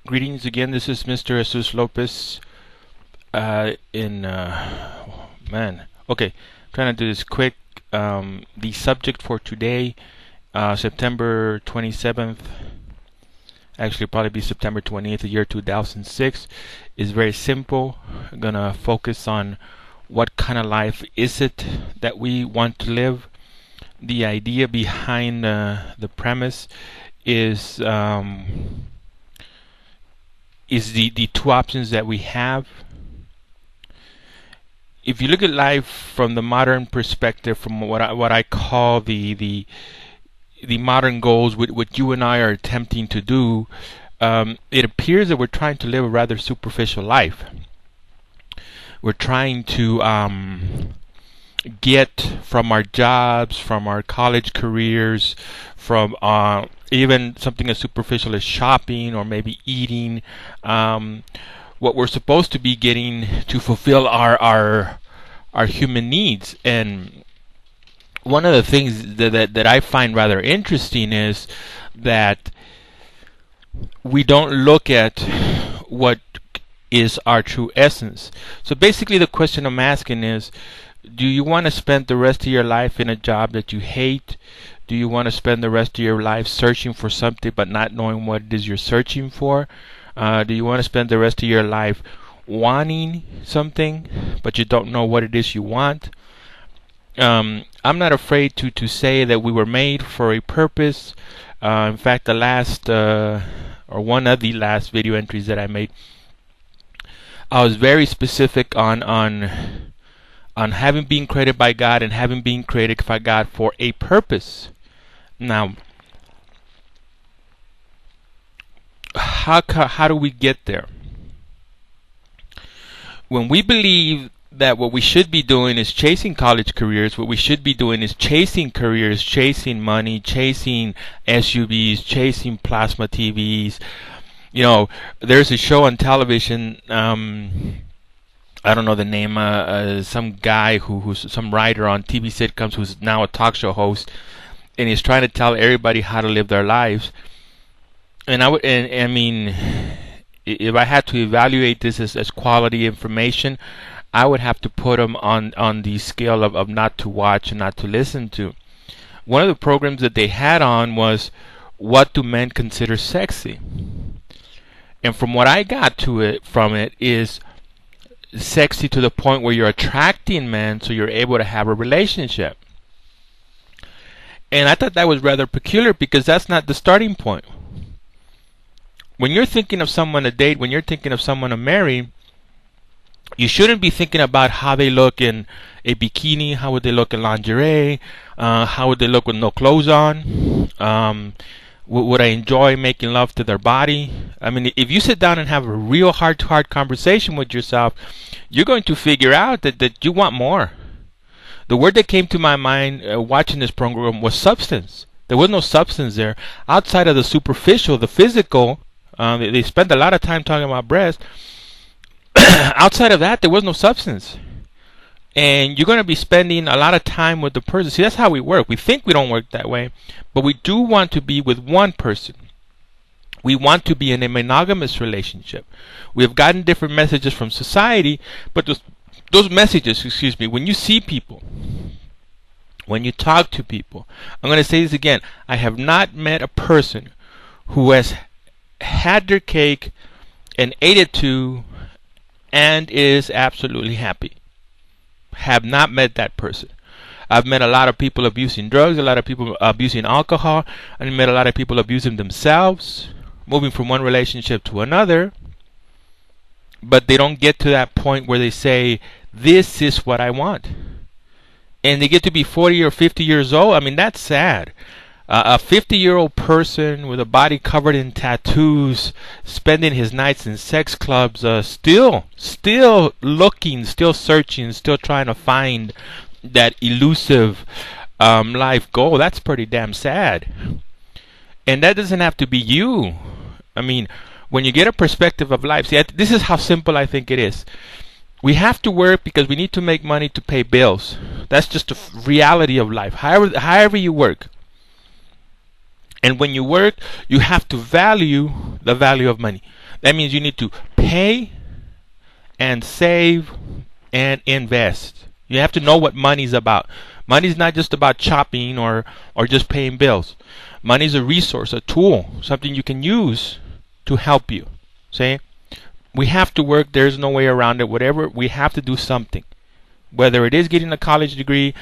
Greetings again. This is Mr. Jesus Lopez. Okay, trying to do this quick. The subject for today, September 27th, actually probably be September 20th, the year 2006, is very simple. I'm gonna focus on what kind of life is it that we want to live. The idea behind the premise is the two options that we have. If you look at life from the modern perspective, from what I call the modern goals, what you and I are attempting to do, it appears that we're trying to live a rather superficial life. We're trying to get from our jobs, from our college careers, from even something as superficial as shopping or maybe eating, what we're supposed to be getting to fulfill our human needs. And one of the things that I find rather interesting is that we don't look at what is our true essence. So basically the question I'm asking is, do you want to spend the rest of your life in a job that you hate? Do you want to spend the rest of your life searching for something but not knowing what it is you're searching for? Do you want to spend the rest of your life wanting something but you don't know what it is you want? I'm not afraid to say that we were made for a purpose. In fact, the last or one of the last video entries that I made, I was very specific on having been created by God and having been created by God for a purpose. Now, how do we get there? When we believe that what we should be doing is chasing college careers, what we should be doing is chasing careers, chasing money, chasing SUVs, chasing plasma TVs. You know, there's a show on television, I don't know the name, some guy who's some writer on TV sitcoms who's now a talk show host, and he's trying to tell everybody how to live their lives. And I mean, if I had to evaluate this as quality information, I would have to put him on the scale of not to watch and not to listen to. One of the programs that they had on was, what do men consider sexy? And from what I got from it is sexy to the point where you're attracting men so you're able to have a relationship. And I thought that was rather peculiar because that's not the starting point. When you're thinking of someone to date, when you're thinking of someone to marry, you shouldn't be thinking about how they look in a bikini, how would they look in lingerie, how would they look with no clothes on, would I enjoy making love to their body? I mean, if you sit down and have a real heart-to-heart conversation with yourself, you're going to figure out that you want more. The word that came to my mind watching this program was substance. There was no substance there. Outside of the superficial, the physical, they spent a lot of time talking about breasts. Outside of that, there was no substance. And you're going to be spending a lot of time with the person. See, that's how we work. We think we don't work that way, but we do want to be with one person. We want to be in a monogamous relationship. We have gotten different messages from society, but those messages, when you see people, when you talk to people, I'm going to say this again, I have not met a person who has had their cake and ate it too and is absolutely happy. Have not met that person. I've met a lot of people abusing drugs, a lot of people abusing alcohol, and I've met a lot of people abusing themselves, moving from one relationship to another, but they don't get to that point where they say, this is what I want. And they get to be 40 or 50 years old. I mean, that's sad. A 50-year-old person with a body covered in tattoos, spending his nights in sex clubs, still looking, still searching, still trying to find that elusive life goal. That's pretty damn sad. And that doesn't have to be you. I mean, when you get a perspective of life, see, this is how simple I think it is. We have to work because we need to make money to pay bills. That's just the reality of life. However you work. And when you work, you have to value the value of money. That means you need to pay and save and invest. You have to know what money's about. Money's not just about shopping or just paying bills. Money's a resource, a tool, something you can use to help you. See? We have to work. There's no way around it. Whatever, we have to do something. Whether it is getting a college degree,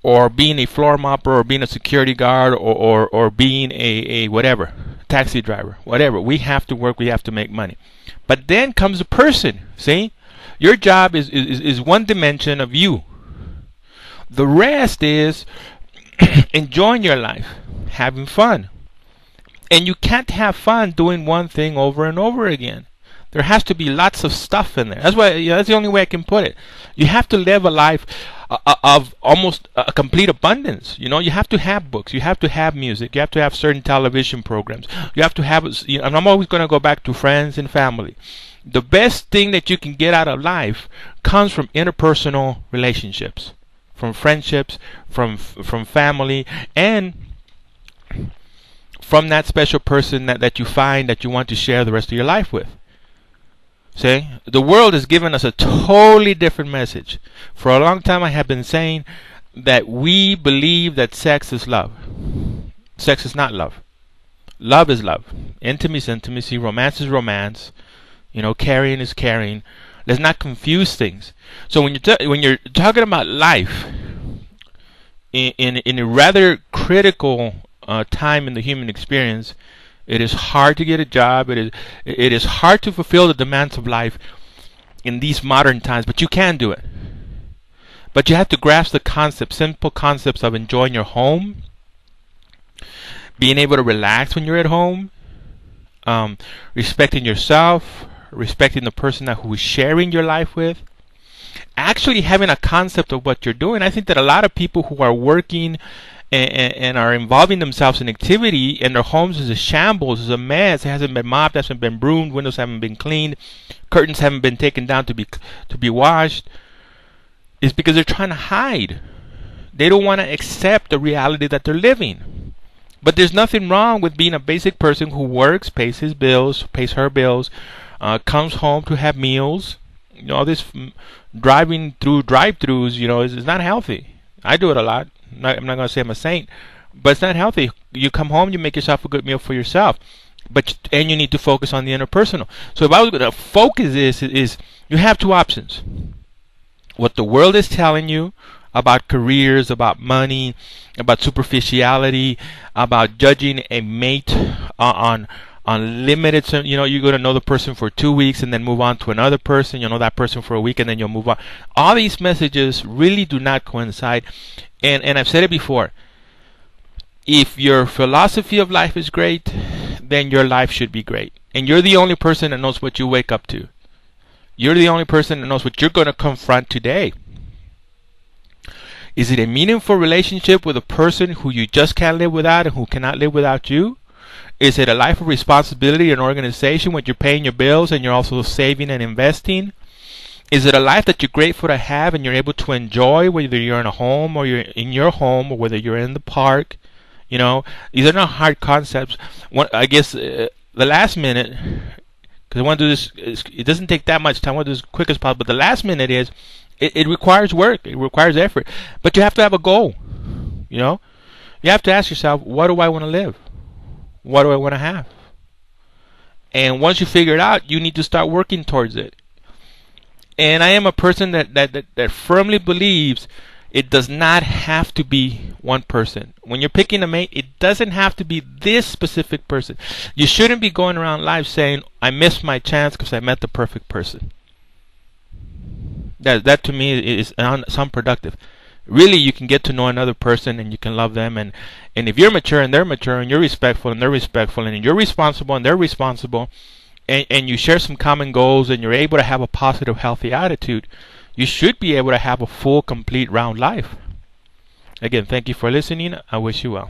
or being a floor mopper, or being a security guard, or being a whatever, taxi driver, whatever. We have to work. We have to make money. But then comes a person. See? Your job is one dimension of you. The rest is enjoying your life, having fun. And you can't have fun doing one thing over and over again. There has to be lots of stuff in there. That's why. That's the only way I can put it. You have to live a life of almost a complete abundance. You have to have books. You have to have music. You have to have certain television programs. You have to have. And I'm always going to go back to friends and family. The best thing that you can get out of life comes from interpersonal relationships, from friendships, from family, and from that special person that you find that you want to share the rest of your life with. See, the world has given us a totally different message. For a long time I have been saying that we believe that sex is love. Sex is not love. Love is love. Intimacy is intimacy. Romance is romance. Caring is caring. Let's not confuse things. So when you're talking about life in a rather critical time in the human experience, it is hard to get a job. It is hard to fulfill the demands of life in these modern times, but you can do it. But you have to grasp the concept, simple concepts of enjoying your home, being able to relax when you're at home, respecting yourself, respecting the person who is sharing your life with, actually having a concept of what you're doing. I think that a lot of people who are working and are involving themselves in activity and their homes is a shambles, is a mess. It hasn't been mopped, hasn't been broomed, windows haven't been cleaned, curtains haven't been taken down to be washed, is because they're trying to hide. They don't want to accept the reality that they're living. But there's nothing wrong with being a basic person who works, pays his bills, pays her bills, comes home to have meals. All this driving through drive-thrus, is not healthy. I do it a lot. I'm not going to say I'm a saint, but it's not healthy. You come home, you make yourself a good meal for yourself, and you need to focus on the interpersonal. So if I was going to focus is you have two options. What the world is telling you about careers, about money, about superficiality, about judging a mate on limited, you're going to know the person for 2 weeks and then move on to another person. You'll know that person for a week and then you'll move on. All these messages really do not coincide. And I've said it before. If your philosophy of life is great, then your life should be great. And you're the only person that knows what you wake up to. You're the only person that knows what you're going to confront today. Is it a meaningful relationship with a person who you just can't live without and who cannot live without you? Is it a life of responsibility and organization when you're paying your bills and you're also saving and investing? Is it a life that you're grateful to have and you're able to enjoy, whether you're in a home or you're in your home or whether you're in the park? These are not hard concepts. I guess the last minute, because I want to do this, it doesn't take that much time. I want to do this as quick as possible. But the last minute is, it requires work. It requires effort. But you have to have a goal. You have to ask yourself, what do I want to live? What do I want to have? And once you figure it out, you need to start working towards it. And I am a person that firmly believes it does not have to be one person. When you're picking a mate, it doesn't have to be this specific person. You shouldn't be going around life saying, I missed my chance because I met the perfect person. That to me is unproductive. Really, you can get to know another person and you can love them. And if you're mature and they're mature and you're respectful and they're respectful and you're responsible and they're responsible, and you share some common goals and you're able to have a positive, healthy attitude, you should be able to have a full, complete, round life. Again, thank you for listening. I wish you well.